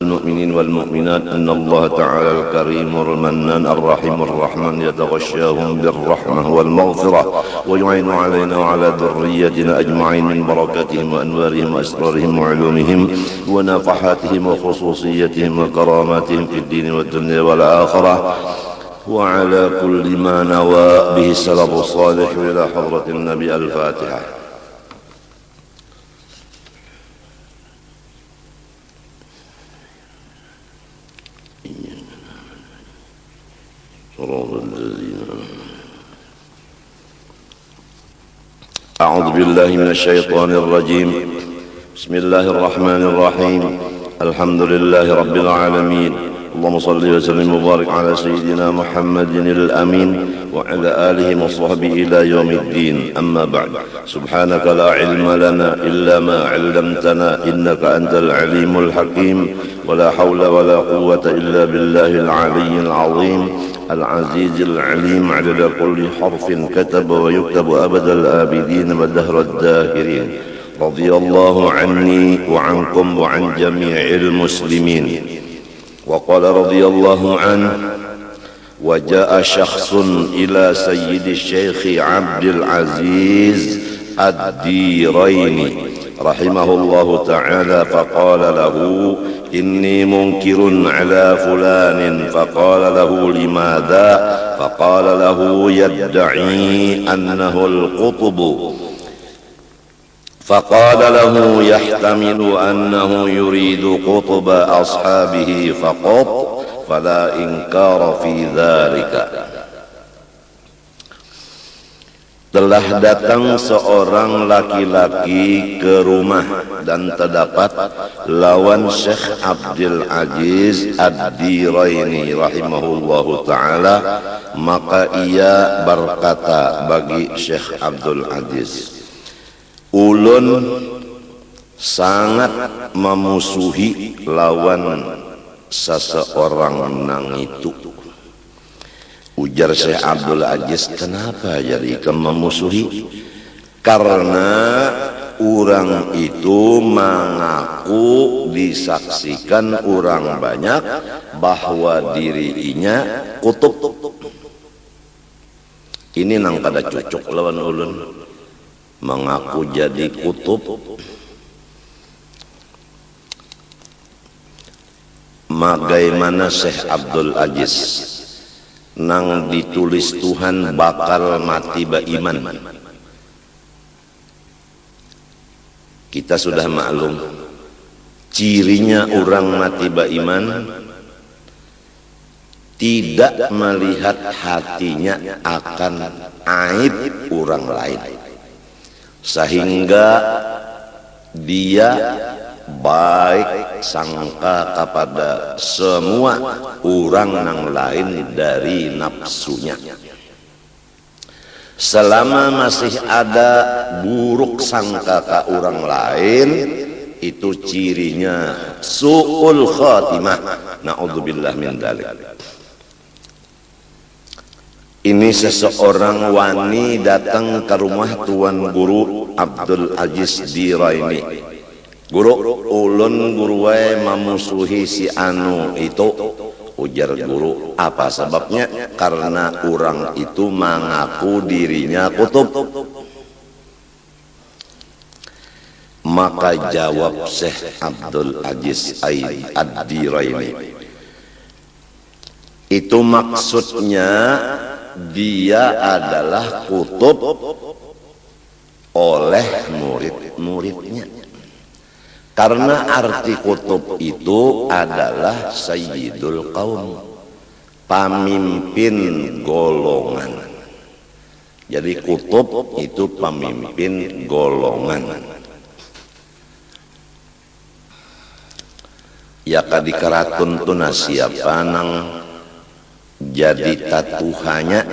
المؤمنين والمؤمنات أن الله تعالى الكريم المنان الرحيم الرحمن يتغشاهم بالرحمة والمغفرة ويعين علينا وعلى ذريتنا أجمعين من بركاتهم وأنوارهم وأسرارهم وعلومهم ونفحاتهم وخصوصيتهم وكراماتهم في الدين والدنيا والآخرة وعلى كل ما نوى به السلف الصالح إلى حضرة النبي. الفاتحة. أعوذ بالله من الشيطان الرجيم. بسم الله الرحمن الرحيم. الحمد لله رب العالمين. اللهم صل وسلم وبارك على سيدنا محمد الأمين وعلى آله وصحبه إلى يوم الدين. أما بعد، سبحانك لا علم لنا إلا ما علمتنا إنك أنت العليم الحكيم، ولا حول ولا قوة إلا بالله العلي العظيم العزيز العليم عدد كل حرف كتب ويكتب أبد الآبدين ودهر الداهرين. رضي الله عني وعنكم وعن جميع المسلمين. وقال رضي الله عنه: وجاء شخص إلى سيد الشيخ عبد العزيز الديريني رحمه الله تعالى فقال له: إني منكر على فلان. فقال له: لماذا؟ فقال له: يدعي أنه القطب. فقال له: يحتمل أنه يريد قطب أصحابه فقط، فلا إنكار في ذلك. Telah datang seorang laki-laki ke rumah dan terdapat lawan Syekh Abdul Aziz Ad-Diraini rahimahullahu ta'ala. Maka ia berkata bagi Syekh Abdul Aziz, ulun sangat memusuhi lawan seseorang nang itu. Ujar Syekh Abdul Aziz, kenapa jadi memusuhi? Karena orang itu mengaku disaksikan orang banyak bahwa dirinya kutub. Ini nang kada cocok lawan ulun, mengaku jadi kutub. Bagaimana Syekh Abdul Aziz nang ditulis Tuhan bakal mati beriman. Kita sudah maklum cirinya orang mati beriman tidak melihat hatinya akan aib orang lain, sehingga dia baik sangka kepada semua orang yang lain dari nafsunya. Selama masih ada buruk sangka ke orang lain, itu cirinya su'ul khatimah. Na'udzubillah min dzalik. Ini seseorang wani datang ke rumah Tuan Guru Abdul Aziz Diraini. Guru, ulun guruwe memusuhi si anu itu. Ujar guru, apa sebabnya? Karena orang itu mengaku dirinya kutub. Maka jawab Syekh Abdul Aziz Ad-Diraini, itu maksudnya dia adalah kutub oleh murid-muridnya. Karena arti kutub itu adalah sayyidul qaum, pemimpin golongan. Jadi kutub itu pemimpin golongan. Ya kadi karatun tuna siapa nang jadi tatuhanya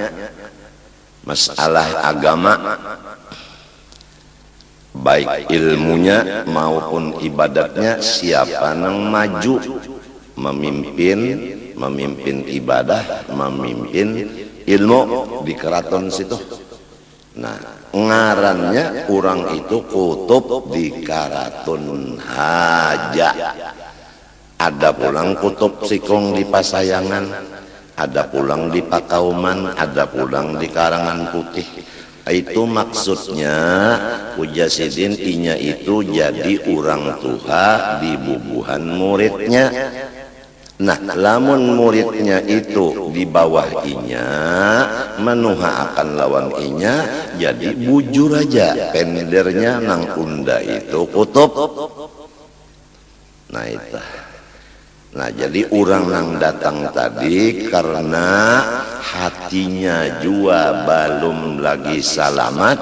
masalah agama, baik ilmunya maupun ibadatnya, siapa yang maju memimpin ibadah, memimpin ilmu di keraton situ. Nah, ngarannya orang itu kutub di Karatun Haja. Ada pulang kutub sikong di Pasayangan, ada pulang di Pakauman, ada pulang di Karangan Putih. Itu maksudnya Pujasidin inya itu jadi orang tua di bubuhan muridnya. Nah, lamun muridnya itu di bawah inya, menuha akan lawan inya, jadi bujur aja pendernya nang unda itu kutub. Nah itu. Nah jadi orang yang datang tadi karena hatinya jua belum lagi selamat,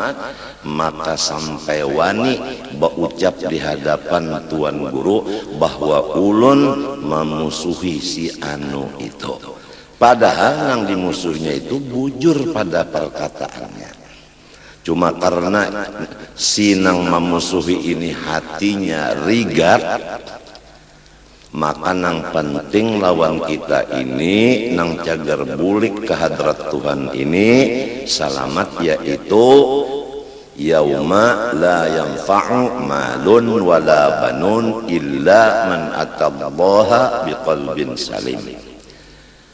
maka sampai wani berucap di hadapan Tuan Guru bahwa ulun memusuhi si anu itu. Padahal yang dimusuhnya itu bujur pada perkataannya. Cuma karena si nang memusuhi ini hatinya rigat, maka nang penting lawan kita ini nang cagar bulik ke hadrat Tuhan ini selamat, yaitu yauma la yanfa'u malun wala banun illa man atallaha biqalbin salim.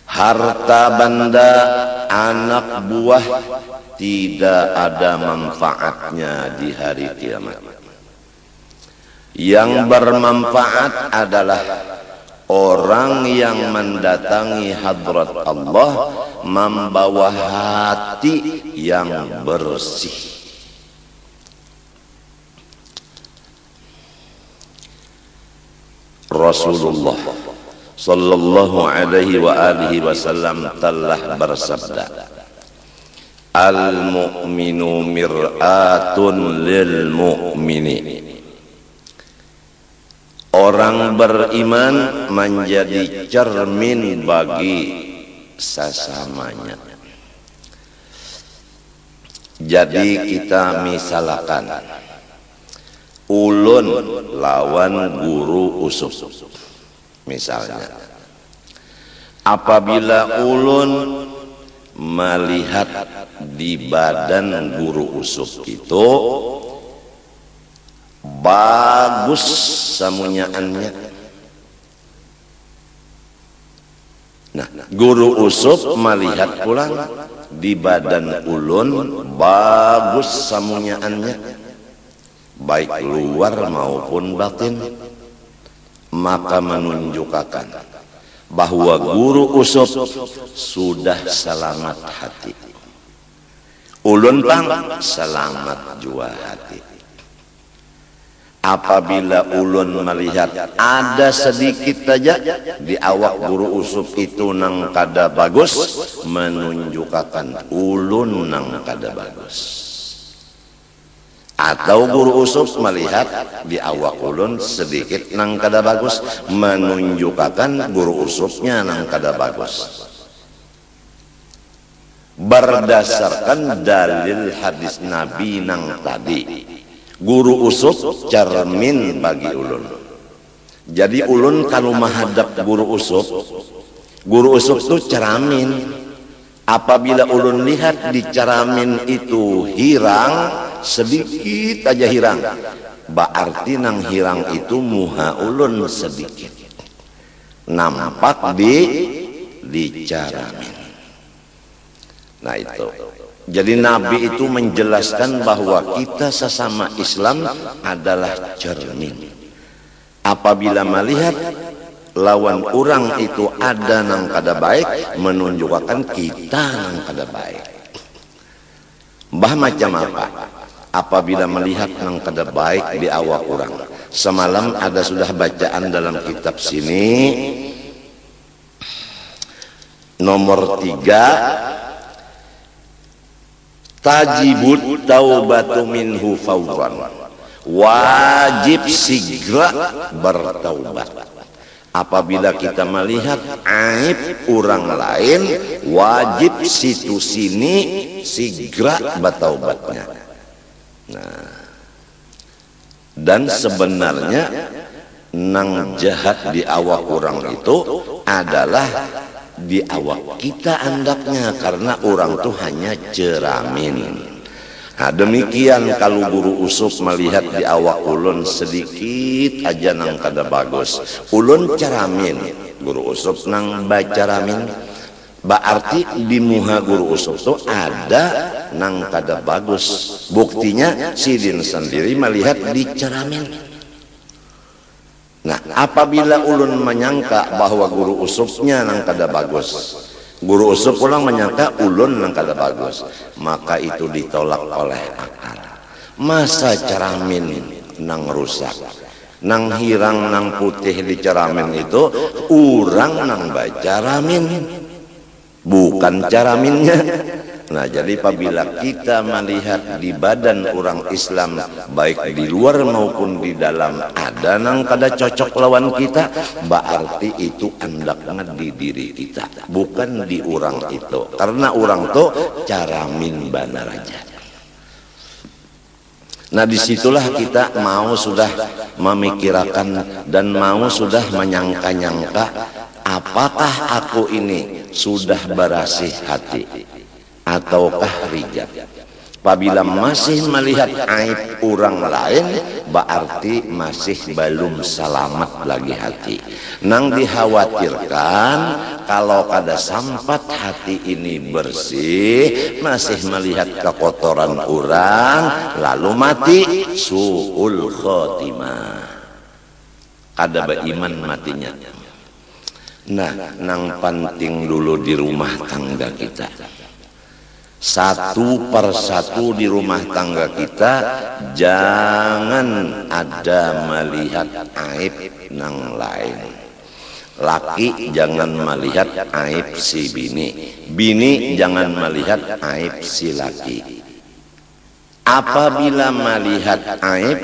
Harta benda, anak buah tidak ada manfaatnya di hari kiamat. Yang bermanfaat adalah orang yang mendatangi hadrat Allah membawa hati yang bersih. Rasulullah sallallahu alaihi wa alihi wasallam telah bersabda, al-mu'minu mir'atun lil mu'mini. Orang beriman menjadi cermin bagi sesamanya. Jadi kita misalkan ulun lawan guru usuk misalnya. Apabila ulun melihat di badan guru usuk itu bagus samunyaannya. Nah, guru usuk melihat pulang di badan ulun bagus samunyaannya, baik luar maupun batin, maka menunjukkan bahwa guru usuk sudah selamat hati. Ulun pang selamat jua hati. Apabila ulun melihat ada sedikit saja di awak guru usuk itu nang kada bagus, menunjukkan ulun nang kada bagus. Atau guru usuk melihat di awak ulun sedikit nang kada bagus, menunjukkan guru usuknya nang kada bagus. Berdasarkan dalil hadis Nabi nang tadi, guru usuk cermin bagi ulun. Jadi ulun kalau menghadap guru usuk itu cermin. Apabila ulun lihat di cermin itu hirang, sedikit aja hirang, berarti nang hirang itu muha ulun sedikit nampak di cermin. Nah itu. Jadi Nabi itu menjelaskan bahwa kita sesama Islam adalah cermin. Apabila melihat lawan orang itu ada nang kada baik, menunjukkan kita nang kada baik. Bah macam apa? Apabila melihat nang kada baik di awak orang. Semalam ada sudah bacaan dalam kitab sini nomor 3, tajibut taubatu minhu fawran. Wajib segera bertaubat. Apabila kita melihat aib orang lain, wajib situ sini segera bertaubatnya. Nah, dan sebenarnya nang jahat di awak orang itu adalah di awak kita andapnya, karena orang tuh hanya cermin, Nah, demikian kalau guru usup melihat di awak ulun sedikit aja nang kada bagus, ulun caramin, guru usup nang bacaramin, berarti di muha guru usup tuh ada nang kada bagus. Buktinya sidin sendiri melihat dicaramin. Nah, apabila ulun menyangka bahwa guru usupnya nang kada bagus, guru usup pulang menyangka ulun nang kada bagus, maka itu ditolak oleh akal. Masa caramin nang rusak, nang hirang nang putih di caramin itu urang nang bacaramin, bukan caraminnya. Nah, jadi apabila kita melihat di badan orang Islam baik di luar maupun di dalam ada nang kada cocok lawan kita, berarti itu andaknya di diri kita, bukan di orang itu. Karena orang itu caramin banar aja. Nah, disitulah kita mau sudah memikirkan dan mau sudah menyangka-nyangka, apakah aku ini sudah berasih hati ataukah rijak. Apabila masih melihat aib orang lain, berarti masih belum selamat lagi hati. Nang dikhawatirkan kalau kada sampat hati ini bersih, masih melihat kekotoran orang, lalu mati, su'ul khotimah, kada beriman matinya. Nah, nang penting dulu di rumah tangga kita, satu persatu di rumah tangga kita, jangan ada melihat aib nang lain. Laki jangan melihat aib si bini, bini jangan melihat aib si laki. Apabila melihat aib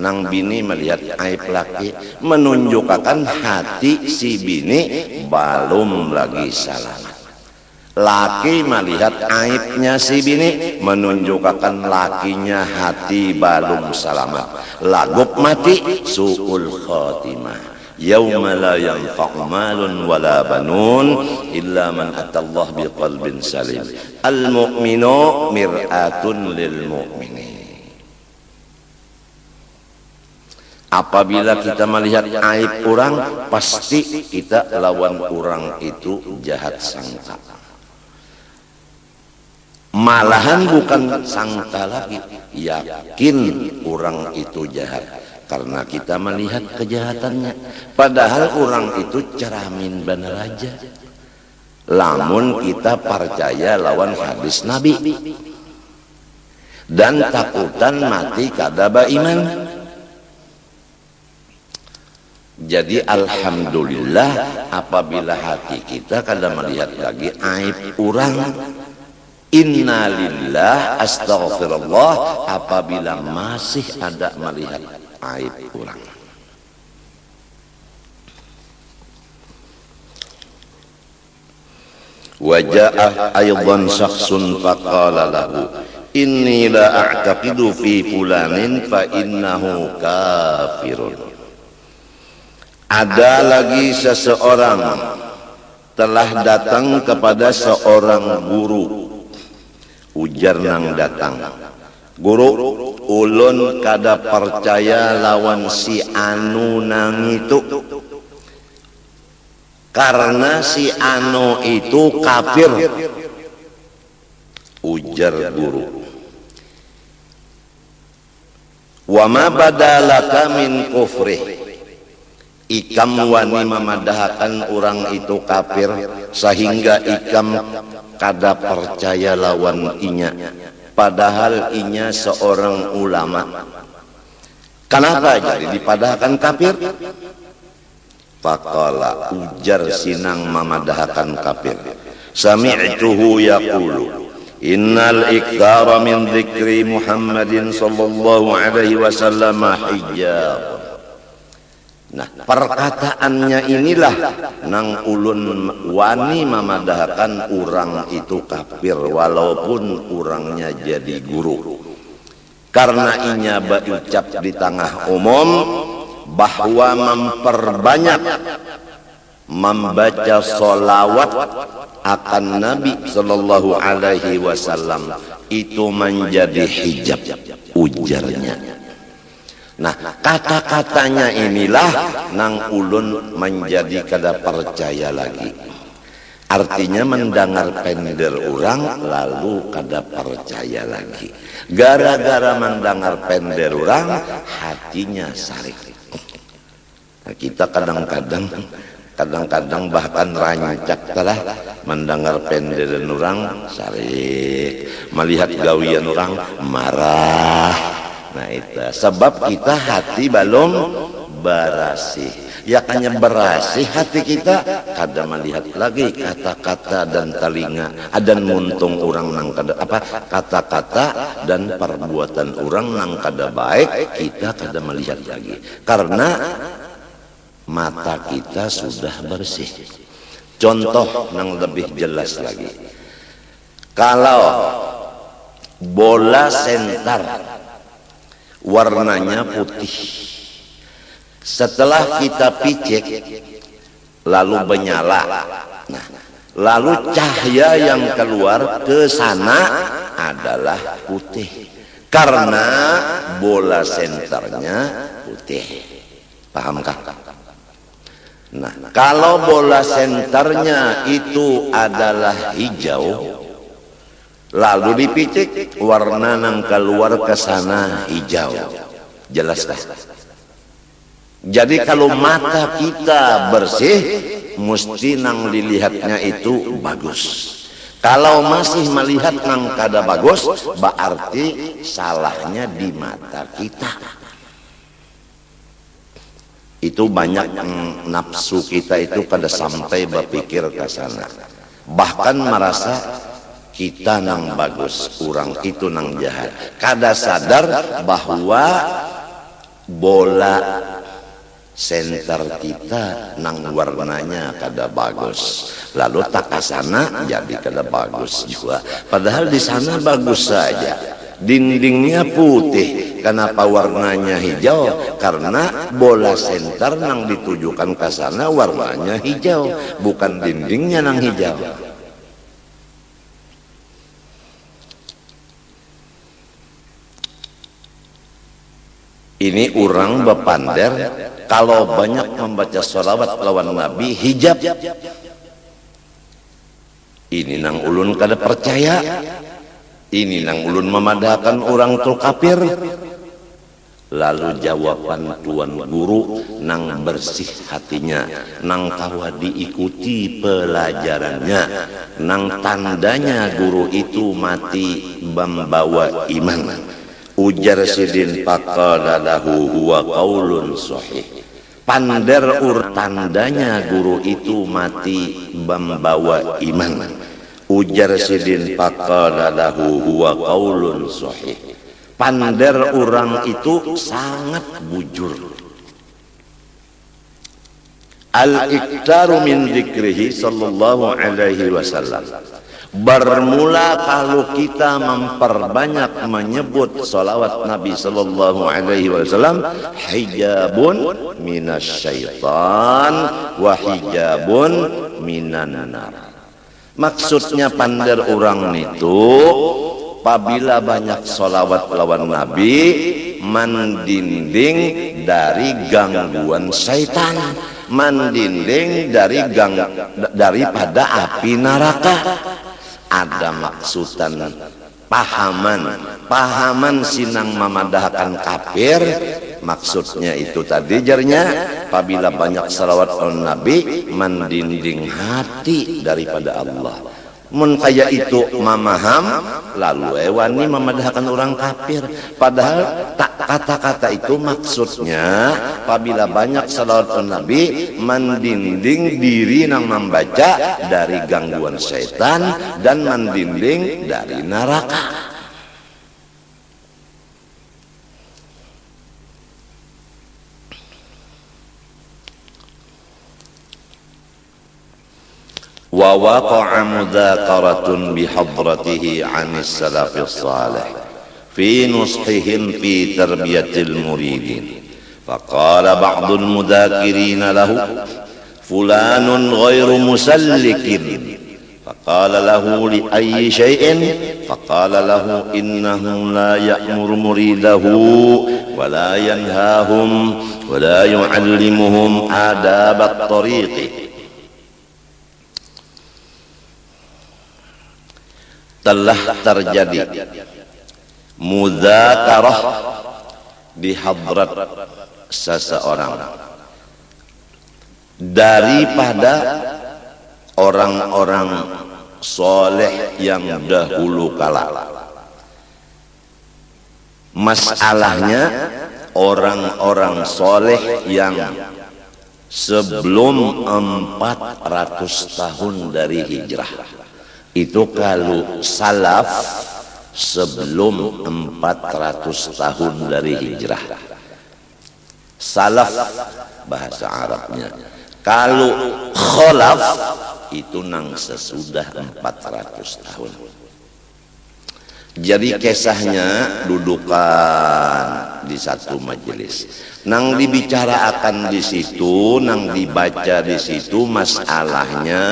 nang bini melihat aib laki, menunjukkan hati si bini belum lagi selamat. Laki melihat aibnya si bini, menunjukkan lakinya hati belum selamat. Lagup mati, su'ul khotimah. Yauma la yanfa'u malun wala banun illa man atallah biqalbin salim. Al-mu'minu mir'atun lil mu'minin. Apabila kita melihat aib orang, pasti kita lawan orang itu jahat sangka. Malahan bukan sangka lagi, yakin orang itu jahat karena kita melihat kejahatannya. Padahal orang itu ceramin benar aja. Lamun kita percaya lawan hadis Nabi dan takutan mati kada beriman. Jadi alhamdulillah apabila hati kita kada melihat lagi aib orang, innalillah astaghfirullah apabila masih ada melihat aib orang. Waja'ah aydan syakhsun faqala lahu inni la a'taqidu fi fulanin fa innahu kafirun. Ada lagi seseorang telah datang kepada seorang guru. Ujar nang datang, guru, ulun kada percaya lawan si anu nang itu karena si anu itu kafir. Ujar guru, wa ma badalaka min kufrih, ikam wani memadahakan orang itu kafir sehingga ikam kada percaya lawan inya, padahal inya seorang ulama. Kenapa jadi dipadahkan kafir? Faqala, ujar sinang memadahakan kafir, sami'tuhu yaqulu innal ikthara min dzikri Muhammadin sallallahu alaihi wasallam hijab. Nah, perkataannya inilah nang ulun wani memadahkan orang itu kafir walaupun orangnya jadi guru. Karena inya berucap di tengah umum bahwa memperbanyak membaca solawat akan Nabi Sallallahu Alaihi Wasallam itu menjadi hijab, ujarnya. Nah, kata-katanya inilah nang ulun menjadi kada percaya lagi. Artinya mendengar pender orang lalu kada percaya lagi. Gara-gara mendengar pender orang hatinya sarik. Nah, kita kadang-kadang bahkan rancak telah mendengar penderan orang sarik, melihat gawian orang marah. Nah itu sebab kita hati belum berasih. Ya hanya berasih hati kita, kada melihat lagi kata-kata dan telinga dan muntung orang nang kada kata-kata dan perbuatan orang nang kada baik kita kada melihat lagi karena mata kita sudah bersih. Contoh yang lebih jelas lagi, kalau bola sentar warnanya putih, setelah kita picek lalu menyala, nah, lalu cahaya yang keluar ke sana adalah putih karena bola senternya putih. Pahamkah? Nah, kalau bola senternya itu adalah hijau, lalu dipicik warna nang keluar ke sana hijau, jelas dah. Jadi kalau mata kita bersih, mesti nang dilihatnya itu bagus. Kalau masih melihat nang kada bagus, berarti salahnya di mata kita. Itu banyak nafsu kita itu kada sampai berpikir ke sana, bahkan merasa kita nang bagus, orang itu nang jahat. Kada sadar bahwa bola senter kita nang warnanya kada bagus, lalu tak ke sana jadi kada bagus juga. Padahal di sana bagus saja, dindingnya putih. Kenapa warnanya hijau? Karena bola senter nang ditujukan ke sana warnanya hijau, bukan dindingnya nang hijau. Ini orang bepander kalau banyak membaca sholawat lawan Nabi hijab. Ini nang ulun kada percaya. Ini nang ulun memadahkan orang tu kafir. Lalu jawaban tuan guru nang bersih hatinya, nang kawa diikuti pelajarannya, nang tandanya guru itu mati membawa iman. Ujar sidin faqadalahu huwa qaulun sahih. Pander tandanya guru itu mati membawa iman. Ujar sidin faqadalahu huwa qaulun sahih. Pander orang itu sangat bujur. Al-iktaru min dzikrihi sallallahu alaihi wasallam. Bermula kalau kita memperbanyak menyebut salawat Nabi sallallahu alaihi wasallam, hijabun minasyaitan wa hijabun minan nar. Maksudnya pander orang itu apabila banyak salawat lawan Nabi mendinding dari gangguan syaitan, mendinding daripada api neraka. Ada maksudan pahaman sinang memadahkan kafir. Maksudnya itu tadi jarnya apabila banyak salawat lawan Nabi mendinding hati daripada Allah. Mun kaya itu memaham lalu wani memadahkan orang kafir, padahal tak kata-kata itu maksudnya apabila banyak salawat Nabi mendinding diri nang membaca dari gangguan setan dan mendinding dari neraka. Wa waqa'a mudhakaratun bihadratihi 'anis salafis salih fi nushihim fi tarbiyatil muridin. Faqala ba'dul mudhakirin lahu fulanun ghairu musallikin. Faqala lahu li ayyi syai'in? Faqala lahu innahu la ya'muru muridahu wa la yanhahum wa la yu'allimuhum adabat tariqi. Telah terjadi mudzakarah di hadrat seseorang daripada orang-orang soleh yang dahulu kala. Masalahnya orang-orang soleh yang sebelum 400 tahun dari hijrah. Itu kalau salaf sebelum 400 tahun dari hijrah. Salaf bahasa Arabnya. Kalau khalaf itu nang sesudah 400 tahun. Jadi kisahnya dudukan di satu majelis. Nang dibicarakan di situ, nang dibaca di situ, masalahnya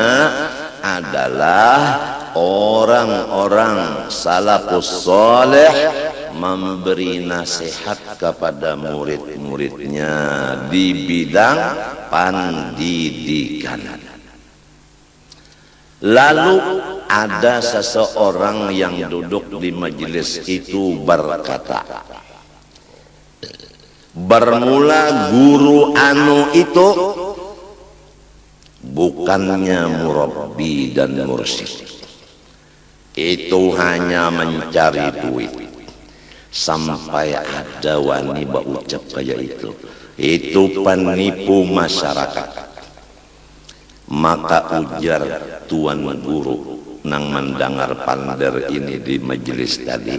adalah orang-orang salafus saleh memberi nasihat kepada murid-muridnya di bidang pendidikan. Lalu ada seseorang yang duduk di majelis itu berkata, bermula guru anu itu bukannya murabbi dan mursyid, itu hanya mencari duit. Sampai ada wani berucap kayak itu penipu masyarakat. Maka ujar tuan guru nang mendengar pander ini di majelis tadi,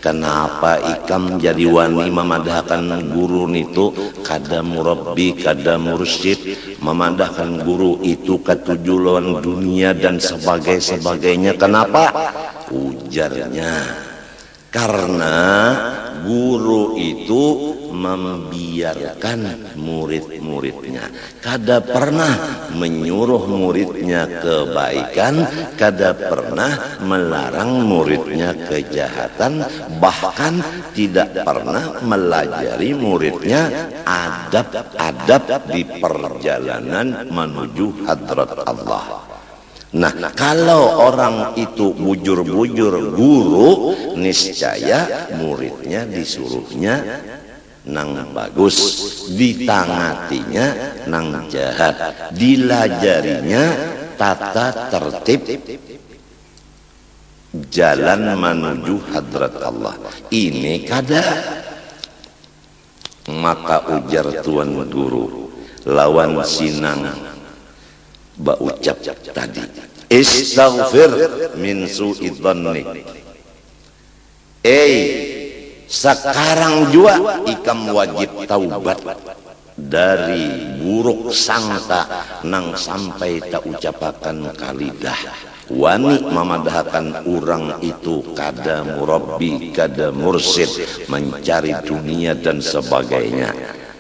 kenapa ikam jadi wani memadahkan guru itu kada murabbi kada mursyid, memadahkan guru itu ketujuan dunia dan sebagainya. Kenapa? Ujarnya, karena guru itu membiarkan murid-muridnya, kada pernah menyuruh muridnya kebaikan, kada pernah melarang muridnya kejahatan, bahkan tidak pernah melajari muridnya adab-adab di perjalanan menuju hadrat Allah. Nah, kalau orang itu bujur-bujur guru, niscaya muridnya disuruhnya nang bagus, ditangatinya nang jahat, dilajarinya tata tertib jalan menuju hadrat Allah. Ini kada. Maka ujar tuan guru lawan sinang baucap tadi, istaghfir min su'id dhanni. Sekarang juga ikam wajib taubat dari buruk sangka nang sampai tak ucapakan kalidah. Wani memadahkan orang itu kada murabbi kada mursyid, mencari dunia dan sebagainya.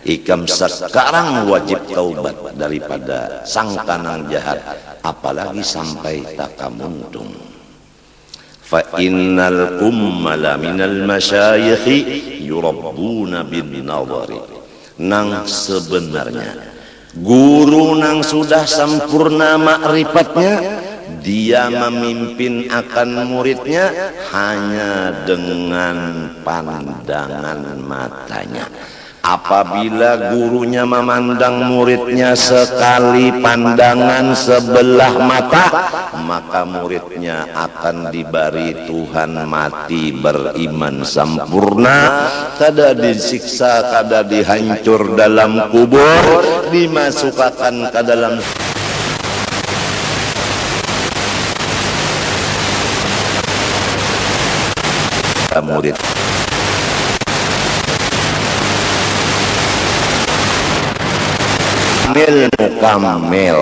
Ikam sekarang wajib taubat daripada sangka nang jahat, apalagi sampai takamundung. Fa innal ummala minal masyayikhi yurabbuna bin nadhari. Nang sebenarnya guru nang sudah sempurna makrifatnya, dia memimpin akan muridnya hanya dengan pandangan matanya. Apabila gurunya memandang muridnya sekali pandangan sebelah mata, maka muridnya akan diberi Tuhan mati beriman sempurna, kada disiksa, kada dihancur dalam kubur, dimasukkan ke dalam murid. Mukammil.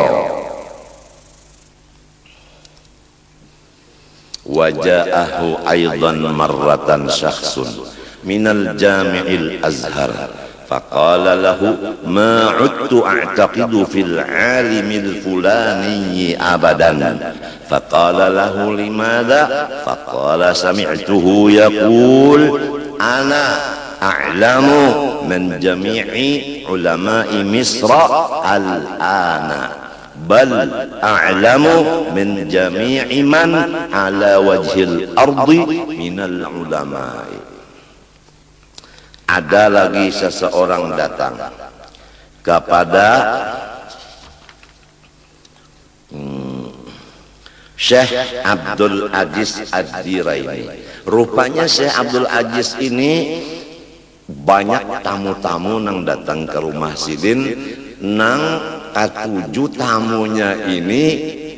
Waja'ahu aidan marratan syakhsun minal jami'il azhar faqala lahu ma 'udtu a'taqidu fil 'alimil fulani abadan. Faqala lahu limadha? Faqala sami'tuhu yaqul ana a'lamu min jami'i ulama'i Misra al-ana, bal a'lamu min jami'i man ala wajhil ardi minal ulama'i. Ada lagi seseorang datang kepada Syekh Abdul Aziz Ad-Diraini. Rupanya Syekh Abdul Aziz ini banyak tamu-tamu nang datang ke rumah sidin, nang katuju tamunya ini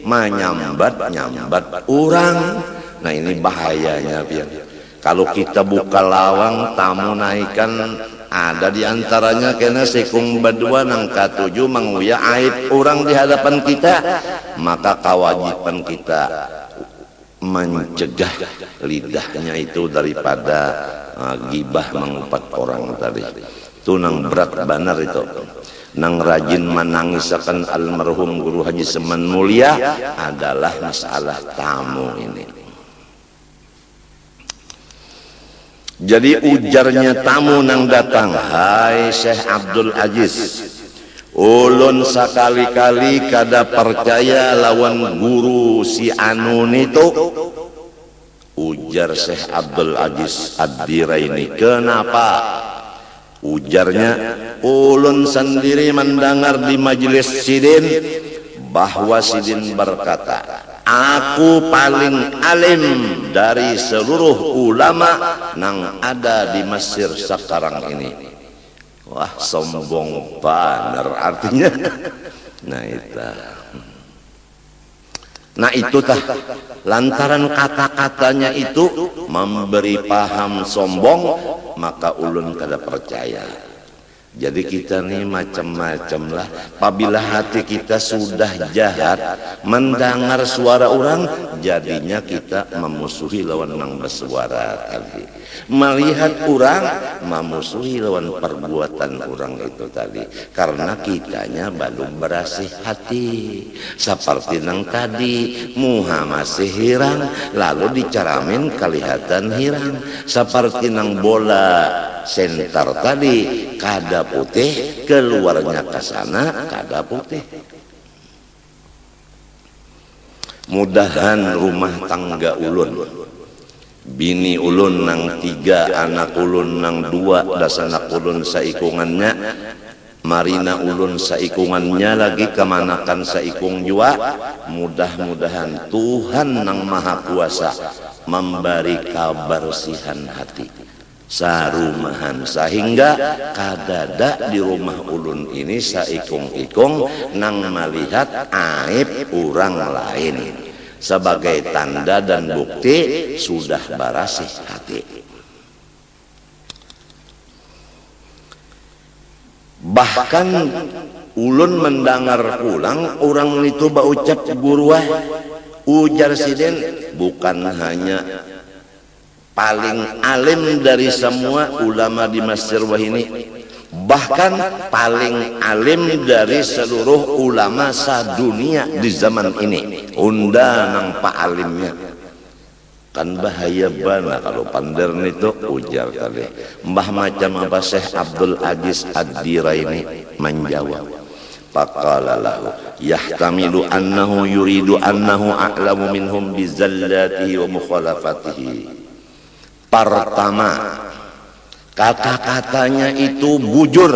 menyambat orang. Nah ini bahayanya biar kalau kita buka lawang tamu naikan, ada diantaranya kena sekung berdua nang katuju menguya aib orang di hadapan kita, maka kewajiban kita mencegah lidahnya itu daripada gibah mengupat orang tadi. Itu nang berat benar itu. Nang rajin menangisakan almarhum Guru Haji Seman Mulia adalah masalah tamu ini. Jadi ujarnya tamu nang datang, hai Syekh Abdul Aziz, ulun sekali-kali kada percaya lawan guru si Anun itu. Ujar Syekh Abdul Aziz Ad-Diraini, kenapa? Ujarnya, ulun sendiri mendengar di majelis sidin bahwa sidin berkata, aku paling alim dari seluruh ulama nang ada di Mesir sekarang ini. Wah, sombong benar artinya. Nah itu tah lantaran kata-katanya itu memberi paham sombong, maka ulun kada percaya. Jadi kita nih macam-macam lah. Apabila hati kita sudah jahat, mendengar suara orang, jadinya kita memusuhi lawan nang bersuara tadi. Melihat orang, memusuhi lawan perbuatan orang itu tadi. Karena kitanya belum bersih hati. Seperti nang tadi, muha masih hirang, lalu dicaramin kelihatan hirang. Seperti nang bola sentar tadi, kada putih, keluarnya ke sana kada putih. Mudahan rumah tangga ulun, bini ulun nang 3, anak ulun nang 2, dasanak ulun saikungannya, marina ulun saikungannya lagi, kemanakan saikung jua. Mudah-mudahan Tuhan nang Maha Kuasa memberi kebersihan hati sarumahan, sehingga kadada di rumah ulun ini saikung-ikung nang melihat aib orang lain sebagai tanda dan bukti sudah bersih hati. Bahkan ulun mendengar pulang orang itu baucap guruah, ujar sidin, bukan hanya paling alim dari semua ulama di Mesir wahini, bahkan paling alim dari seluruh ulama sadunia di zaman ini. Unda nang pak alimnya kan bahaya bana kalau pandern itu, ujar tadi. Mbah macam apa Syekh Abdul Aziz Ad-Diraini menjawab, faqala lahu yahtamilu annahu yuridu annahu a'lamu minhum bizallatihi wa mukhalafatihi. Pertama, kata-katanya itu bujur,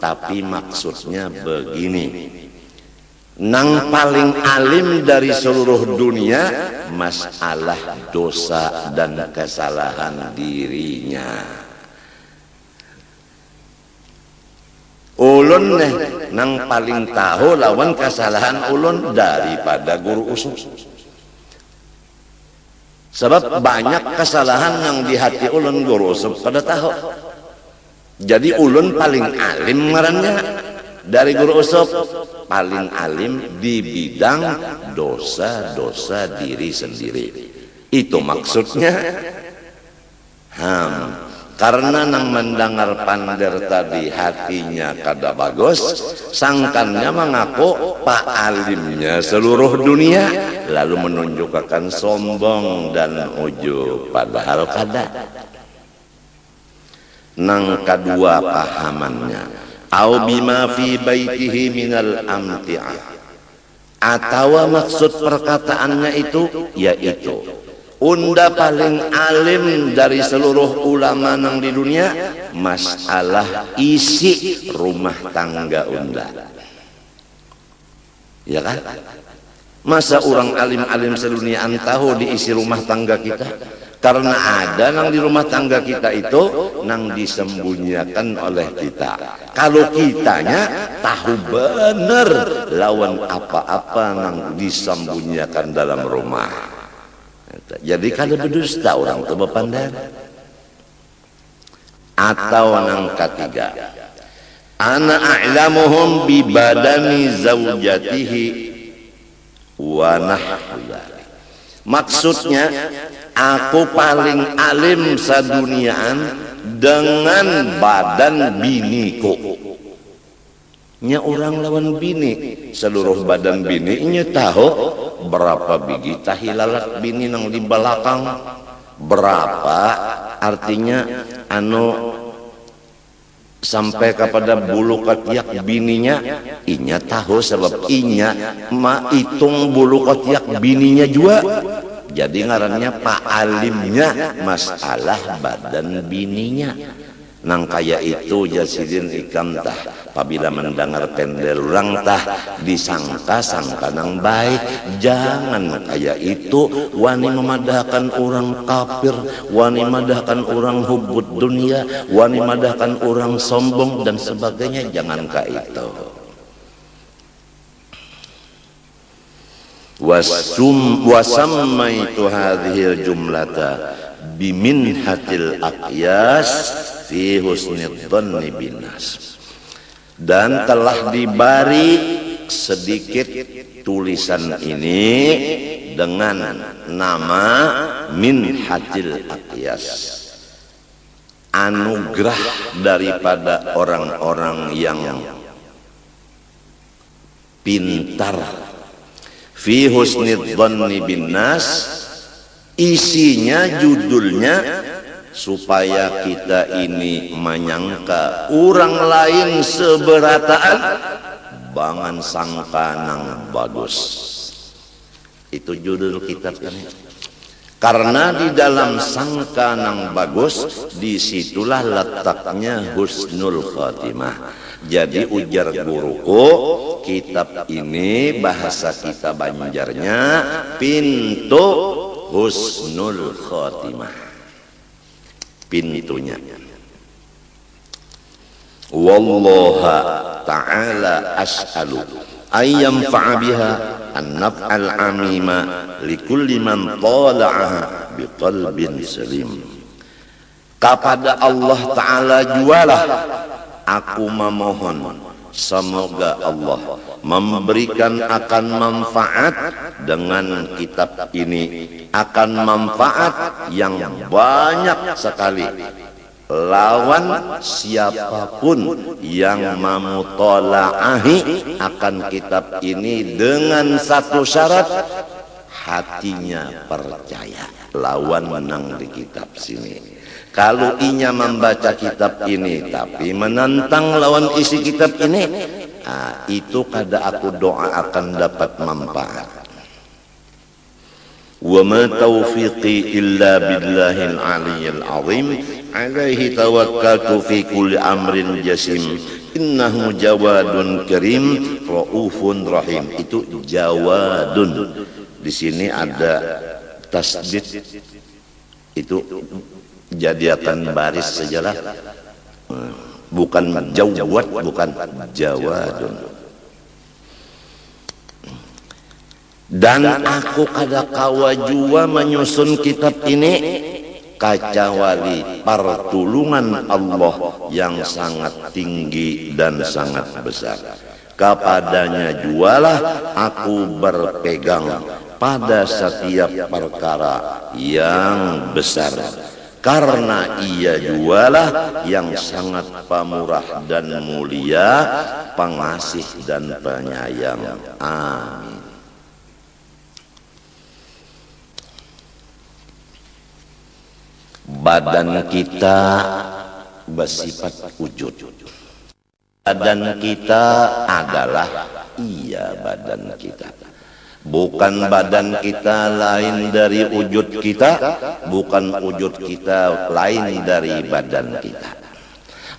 tapi maksudnya begini, nang paling alim dari seluruh dunia masalah dosa dan kesalahan dirinya. Ulun nang paling tahu lawan kesalahan ulun daripada guru usul. Sebab banyak kesalahan yang di hati ulun guru usul pada tahu. Jadi ulun paling alim ngarannya dari guru usul, paling alim di bidang dosa-dosa diri sendiri. Itu maksudnya. Karena nang mendengar pander tadi hatinya kada bagus, sangkannya mengaku pak alimnya seluruh dunia, lalu menunjukkan sombong dan ujub, padahal kada. Nang kedua pahamannya, au bima fi baitihi minal amti'ah, atau maksud perkataannya itu yaitu unda paling alim dari seluruh ulama nang di dunia masalah isi rumah tangga unda, ya kan? Masa orang alim-alim sedunia tahu di isi rumah tangga kita? Karena ada nang di rumah tangga kita itu nang disembunyikan oleh kita. Kalau kitanya tahu benar lawan apa-apa nang disembunyikan dalam rumah. Jadi kada berdusta orang tu berpandang. Atau nang ketiga, ana a'lamuhum bi badani zaujatihi wa nahwa. Maksudnya aku paling alim saduniaan dengan badan biniku. Nya orang lawan bini, seluruh badan bini nya tahu berapa biji tahi lalat bini nang di belakang, berapa artinya sampai kepada bulu ketiak bininya, inya tahu sebab inya hitung bulu ketiak bininya juga. Jadi ngarannya pak alimnya masalah badan bininya. Nang kaya itu jasidin ikam tah, apabila mendengar pendel orang tah disangka-sangka nang baik. Jangan kaya itu wani memadahkan orang kafir, wani memadahkan orang hubud dunia, wani memadahkan orang sombong dan sebagainya. Jangan kaya itu. Wasammaitu hadhil jumlata biminhatil aqyas fi husnid dhanni binnas, dan telah diberi sedikit tulisan ini dengan nama minhatil aqyas, anugerah daripada orang-orang yang pintar. Fi husnid dhanni binnas, isinya judulnya supaya kita ini menyangka orang lain seberataan bangan sangka nang bagus. Itu judul kitab ini. Karena di dalam sangka nang bagus disitulah letaknya husnul khatimah. Jadi ujar guruku, kitab ini bahasa kita Banjarnya pintu husnul khatimah, pintunya. Wallaha ta'ala as'alu ayyam fa'abiha an-naf'al amima likulli man tala'aha biqalbin salim. Kepada Allah Ta'ala jualah aku memohon semoga Allah memberikan akan manfaat dengan kitab ini, akan manfaat yang banyak sekali lawan siapapun yang memutolaahi akan kitab ini dengan satu syarat, hatinya percaya lawan menang di kitab sini. Kalau inya membaca kitab ini tapi menantang lawan isi kitab ini, itu kada aku doa akan dapat manfaat. Wa ma taufiqi illa billahil aliyyil azim, alaihi tawakkaltu fi kulli amrin jasim, innahu jawadun karim raufun rahim. Itu jawadun. Di sini ada tasdid, itu jadikan baris sajalah, bukan jawad, bukan jawadun. Dan aku kada kawa jua menyusun kitab ini kecuali pertolongan Allah yang sangat tinggi dan sangat besar. Kepadanya jualah aku berpegang pada setiap perkara yang besar. karena ia jualah yang sangat pamurah dan mulia, pengasih dan penyayang. Amin. Badan kita bersifat wujud. Badan kita adalah badan kita. Bukan badan kita lain dari wujud kita, bukan wujud kita lain dari badan kita.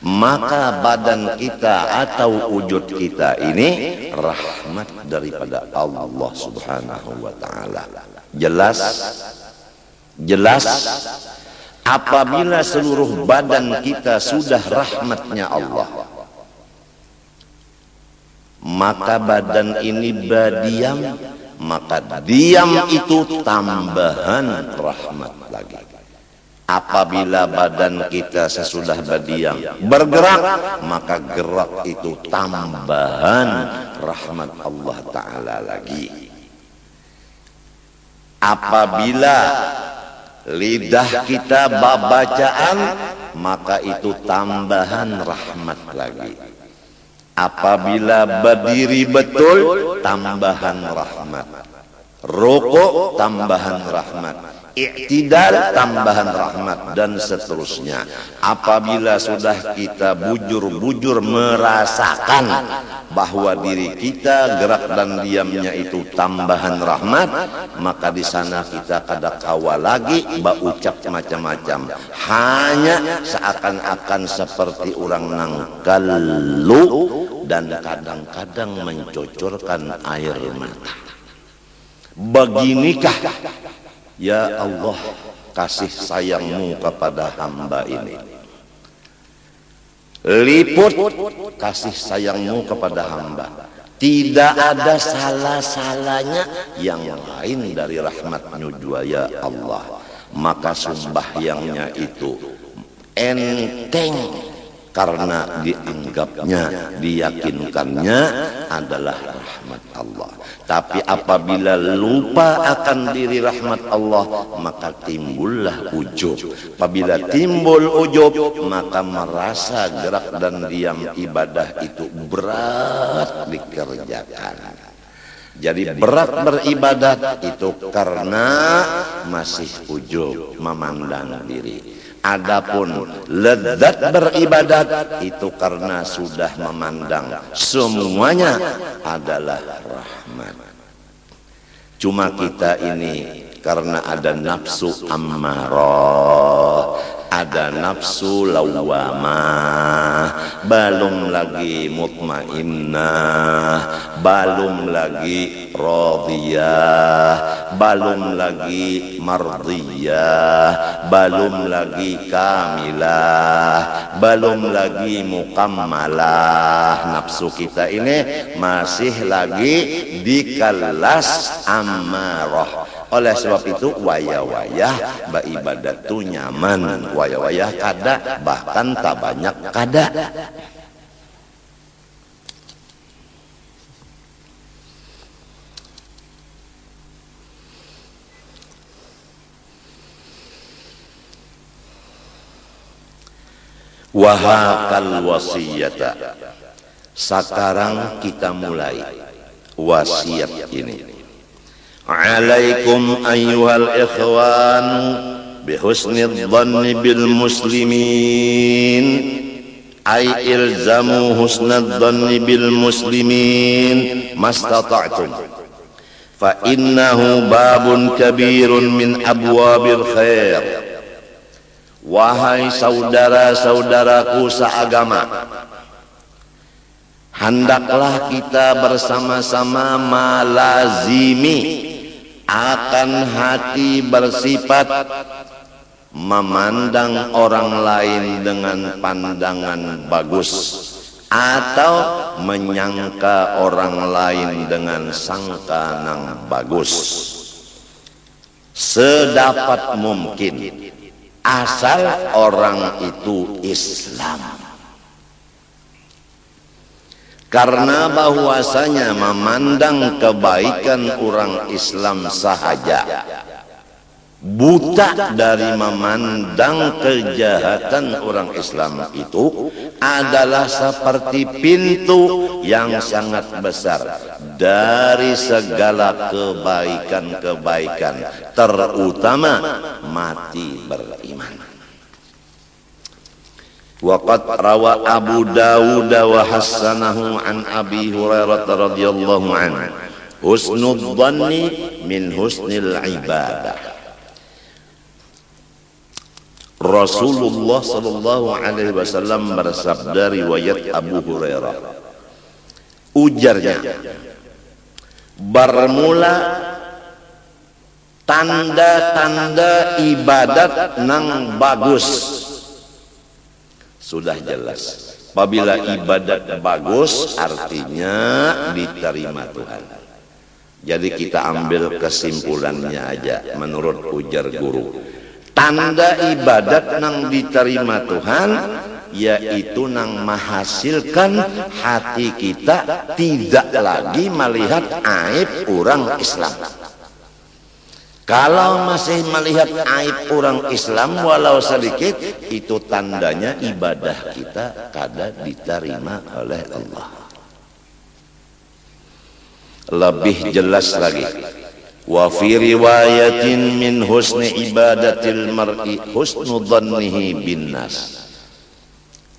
Maka badan kita atau wujud kita ini rahmat daripada Allah Subhanahu wa taala. Jelas? Jelas? Apabila seluruh badan kita sudah rahmatnya Allah, maka badan ini berdiam, maka diam itu tambahan rahmat lagi. Apabila badan kita sesudah berdiam bergerak, maka gerak itu tambahan rahmat Allah Ta'ala lagi. Apabila lidah kita babacaan, maka itu tambahan rahmat lagi. Apabila berdiri betul, tambahan rahmat. Rukuk, tambahan rahmat. I'tidal, tambahan rahmat, dan seterusnya. Apabila sudah kita bujur-bujur merasakan bahwa diri kita gerak dan diamnya itu tambahan rahmat, maka di sana kita kada kawa lagi ucap macam-macam, hanya seakan-akan seperti orang nangkalu dan kadang-kadang mencucurkan air mata. Beginikah ya Allah kasih sayangmu kepada hamba ini? Liput kasih sayangmu kepada hamba. Tidak ada salah-salahnya yang lain dari rahmatnya jua ya Allah. Maka sembahyangnya itu enteng karena dianggapnya, diyakinkannya adalah rahmat Allah. Tapi apabila lupa akan diri rahmat Allah, maka timbullah ujub. Apabila timbul ujub, maka merasa gerak dan diam ibadah itu berat dikerjakan. Jadi berat beribadat itu karena masih ujub, memandang diri. Adapun lezat beribadat itu karena sudah memandang semuanya adalah rahmat. Cuma kita ini karena ada nafsu ammarah, ada nafsu lawamah, belum lagi mutmainnah, belum lagi radiyah, belum lagi mardiyah, belum lagi kamilah, belum lagi mukammalah. Nafsu kita ini masih lagi di kelas ammarah. Oleh sebab itu wayah-wayah beribadat tu nyaman, wayah-wayah kada, bahkan tak banyak kada. Wahakal wasiyata. Sekarang kita mulai wasiat ini. Alaikum ayyuhal ikhwan bihusnil dhanni bil muslimin, ay ilzamu husnal dhanni bil muslimin mastata'tum, fa innahu babun kabirun min abwabil khair. Wahai saudara-saudaraku seagama, hendaklah kita bersama-sama melazimi akan hati bersifat memandang orang lain dengan pandangan bagus, atau menyangka orang lain dengan sangka yang bagus, sedapat mungkin, asal orang itu Islam. Karena bahwasanya memandang kebaikan orang Islam sahaja buta dari memandang kejahatan orang Islam itu adalah seperti pintu yang sangat besar dari segala kebaikan-kebaikan, terutama mati beriman. Waqad rawa Abu Dawud wa hassanahu an Abi Hurairah radhiyallahu anhu, husnul dhanni min husnil ibadah. Rasulullah sallallahu alaihi wasallam bersabda, riwayat Abu Hurairah, ujarnya, bermula tanda-tanda ibadat nang bagus. Sudah jelas, apabila ibadat bagus artinya diterima Tuhan. Jadi kita ambil kesimpulannya aja menurut ujar guru. Tanda ibadat nang diterima Tuhan yaitu nang menghasilkan hati kita tidak lagi melihat aib orang Islam. Kalau masih melihat aib orang Islam walau sedikit, itu tandanya ibadah kita kada diterima oleh Allah. Lebih jelas lagi, wa fi riwayatin min husni ibadatil mar'i husnu dhannihi bin nas.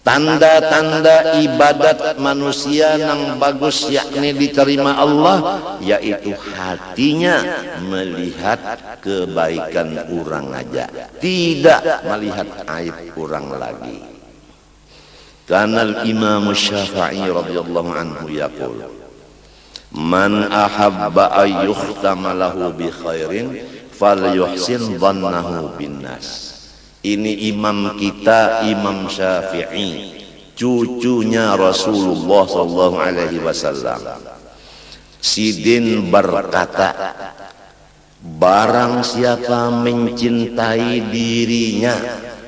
Tanda-tanda ibadat manusia yang bagus yakni diterima Allah, yaitu hatinya melihat kebaikan orang aja, tidak melihat aib orang lagi. Karena Imam Syafi'i radhiyallahu anhu yaqul, man ahabba ay yukhtama lahu bi khairin falyuhsin dhannahu bin nas. Ini imam kita, Imam Syafi'i, cucunya Rasulullah sallallahu alaihi wasallam. Sidin berkata, barang siapa mencintai dirinya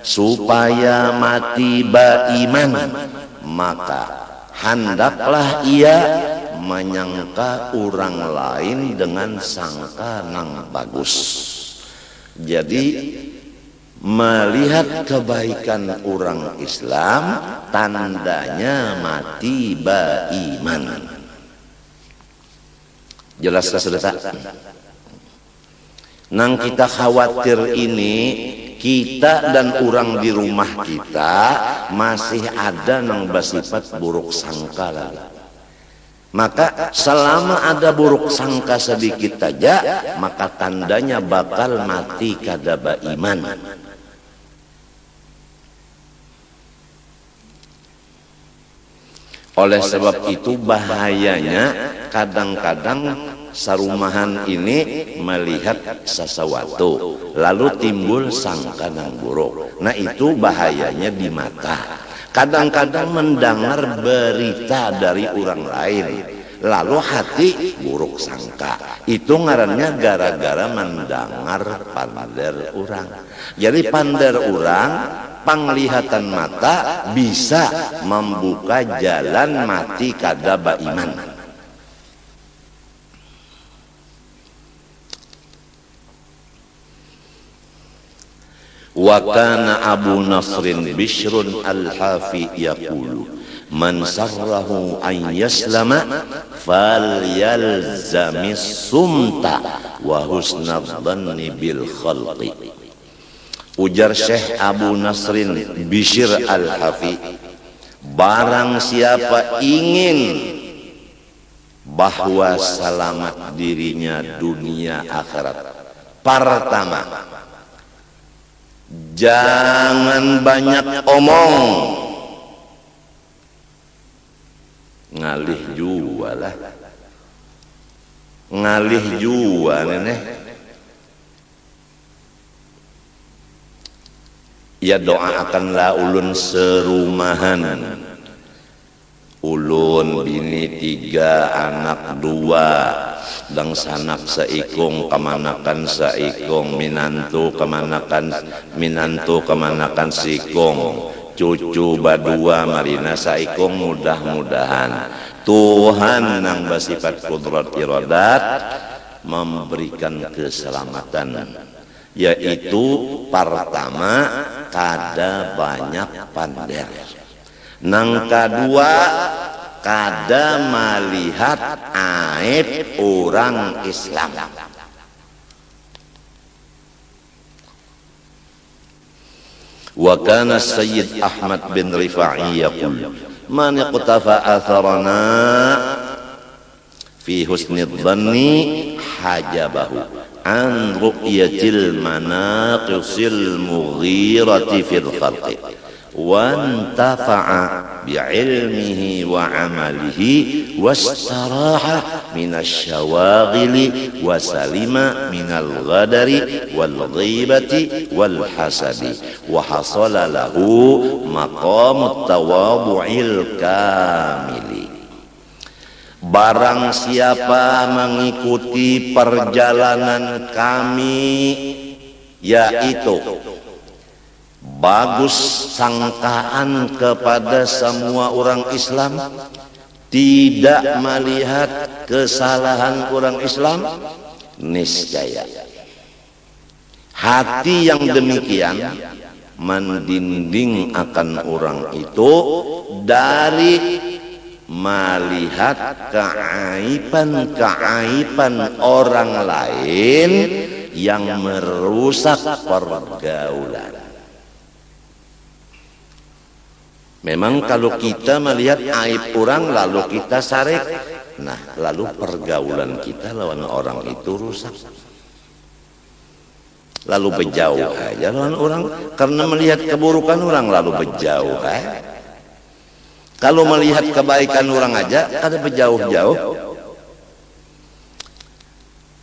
supaya mati beriman, maka hendaklah ia menyangka orang lain dengan sangka nang bagus. Jadi melihat kebaikan orang Islam tandanya mati beriman. Jelas sudah? Nang kita khawatir ini, kita dan orang di rumah kita masih ada nang bersifat buruk sangka lagi. Maka selama ada buruk sangka sedikit saja, maka tandanya bakal mati kada beriman. Oleh sebab itu bahayanya kadang-kadang sarumahan ini melihat sesuatu lalu timbul sangka yang buruk. Nah itu bahayanya di mata. Kadang-kadang mendengar berita dari orang lain lalu hati buruk sangka. Itu ngarannya gara-gara mendengar pander orang. Jadi pander orang, penglihatan mata bisa membuka jalan mati kada beriman. Wa kana Abu Nasrin Bishrun al-Hafi yaqulu, man sarrahu an yaslama falyalzamis sumta wa husnadh dhanni bil khalqi. Ujar Syekh Abu Nasrin Bishr al-Hafi, barang siapa ingin bahwa selamat dirinya dunia akhirat, pertama jangan banyak omong, ngalih jua lah, ngalih jua nenek. Ya doakanlah ulun serumahan, ulun bini 3 anak 2 dan sanak seikung kemanakan seikung, minantu kemanakan sikung, cucu badua marina seikung. Mudah-mudahan Tuhan yang bersifat kudrat iradat memberikan keselamatan yaitu pertama kada banyak pander, nang kedua kada melihat aib orang Islam. Wa kana Sayyid Ahmad bin Rifa'i yaqul man iqtafa atharana fi husni dhanni hajabahu an ru'yatil manaqisil mughirati fil khalqi wa intafa'a bi'ilmihi wa amalihi wastaraha minasy syawaghili wa salima minal ghadari wal ghibati wal hasadi wa hasala lahu maqamut tawadhu'il kamili. Barang siapa mengikuti perjalanan kami, yaitu bagus sangkaan kepada semua orang Islam, tidak melihat kesalahan orang Islam, niscaya hati yang demikian mendinding akan orang itu dari melihat keaiban-keaiban orang lain yang merusak pergaulan. Memang kalau kita melihat aib orang lalu kita sarek, nah lalu pergaulan kita lawan orang itu rusak. Lalu berjauh aja lawan orang, karena melihat keburukan orang lalu berjauh aja. Kalau melihat kebaikan orang aja kada berjauh-jauh.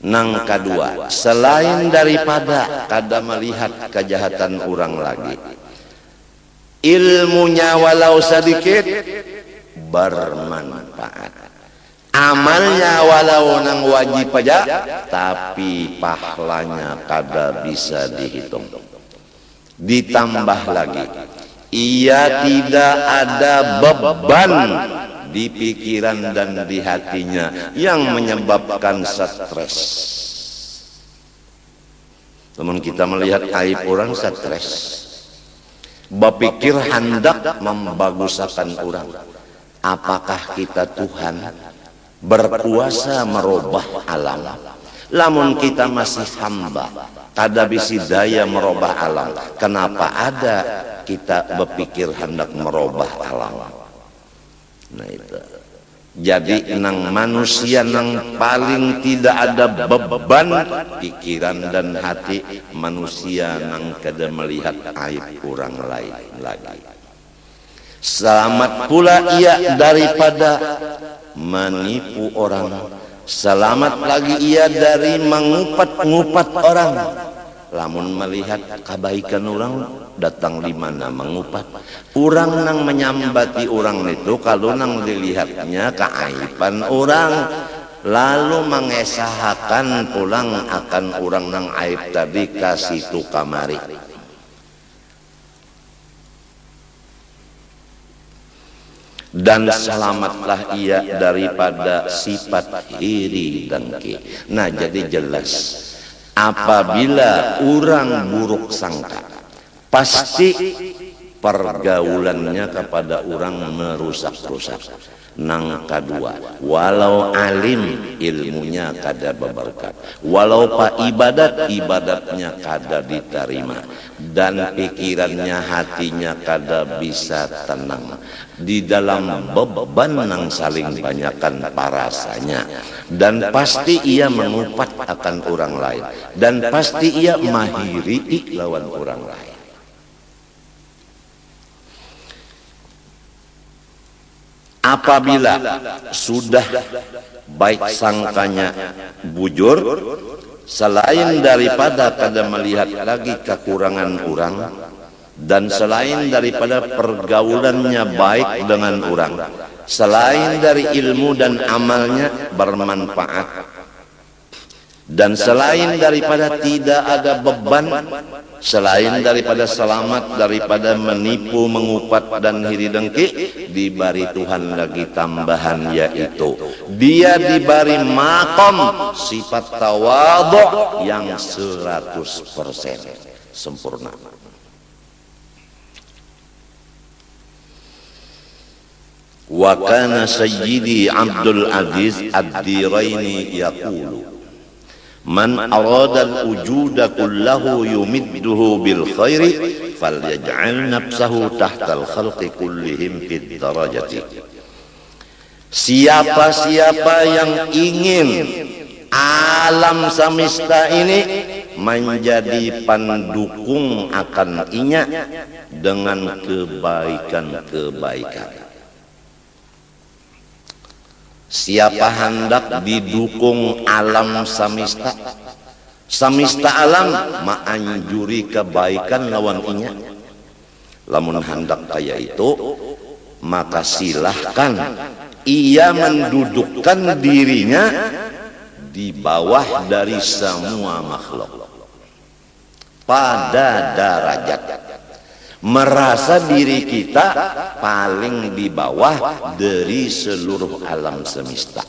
Nang kedua, selain daripada kada melihat kejahatan orang lagi, ilmunya walau sedikit bermanfaat, amalnya walau nang wajib aja tapi pahalanya kada bisa dihitung. Ditambah lagi, ia tidak ada beban di pikiran dan di hatinya yang menyebabkan stres. Namun kita melihat aib orang stres, berpikir hendak membagusakan orang. Apakah kita Tuhan berkuasa merubah alam? Lamun kita masih hamba, kada bisi daya merubah alam, kenapa ada kita berpikir hendak merubah alam? Nah itu. Jadi nang manusia nang paling tidak ada beban pikiran dan hati manusia nang kada melihat aib orang lain lagi. Selamat pula ia daripada menipu orang. Selamat lagi ia dari mengupat-ngupat orang. Lamun melihat kebaikan orang datang di mana mengupat. Orang nang menyambati orang itu kalau nang dilihatnya keaiban orang, lalu mengesahkan pulang akan orang nang aib tadi kasih tu kamari. Dan selamatlah ia daripada sifat iri dengki. Nah jadi jelas, apabila orang buruk sangka, pasti pergaulannya kepada orang merusak-rusak. Nang kedua, walau alim ilmunya kada berberkat, walau pak ibadatnya kada diterima, dan pikirannya hatinya kada bisa tenang di dalam beban nang saling banyakkan parasanya, dan pasti ia mengupat akan orang lain, dan pasti ia mahiri lawan orang lain. Apabila sudah baik sangkanya bujur, selain daripada kada melihat lagi kekurangan orang, dan selain daripada pergaulannya baik dengan orang, selain dari ilmu dan amalnya bermanfaat, Dan selain daripada tidak ada beban, selain daripada selamat daripada menipu, mengupat dan hiri dengki, diberi Tuhan lagi tambahan, yaitu dia diberi makom sifat tawadhu yang 100% sempurna. Wa kana sayyidi Abdul Aziz ad-Diraini yaqulu man arada al-wujuda kullahu yumidduhu bil khairi falyaj'al nafsahu tahta al-khalqi kullihim fid darajati. Siapa-siapa yang ingin alam semesta ini menjadi pendukung akan inya dengan kebaikan-kebaikan. Siapa hendak didukung alam semesta, semesta alam menganjuri kebaikan lawan inya, lamun hendak kaya itu, maka silahkan ia mendudukkan dirinya di bawah dari semua makhluk pada derajat, merasa diri kita paling di bawah dari seluruh alam semesta.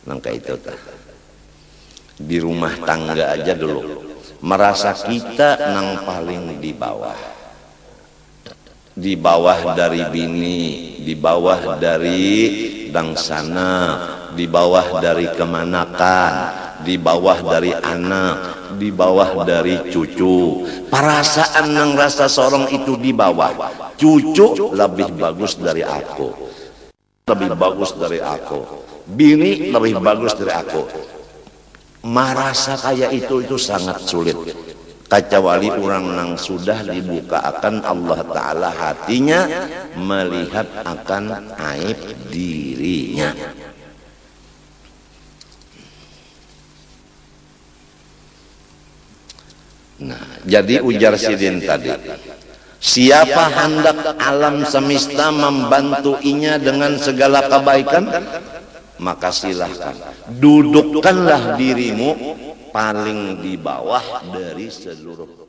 Nangka itu di rumah tangga aja dulu merasa kita nang paling di bawah dari bini, di bawah dari dangsana, di bawah dari kemanakan, di bawah dari anak, di bawah dari cucu. Perasaan nang rasa seorang itu di bawah, cucu lebih bagus dari aku, lebih bagus dari aku, bini lebih bagus dari aku. Merasa kayak itu sangat sulit, kecuali orang nang sudah dibukakan Allah Ta'ala hatinya melihat akan aib dirinya. Nah, jadi ujar Sidin tadi, siapa hendak alam semesta membantu inya dengan segala kebaikan, maka silahkan dudukkanlah dirimu paling di bawah dari seluruh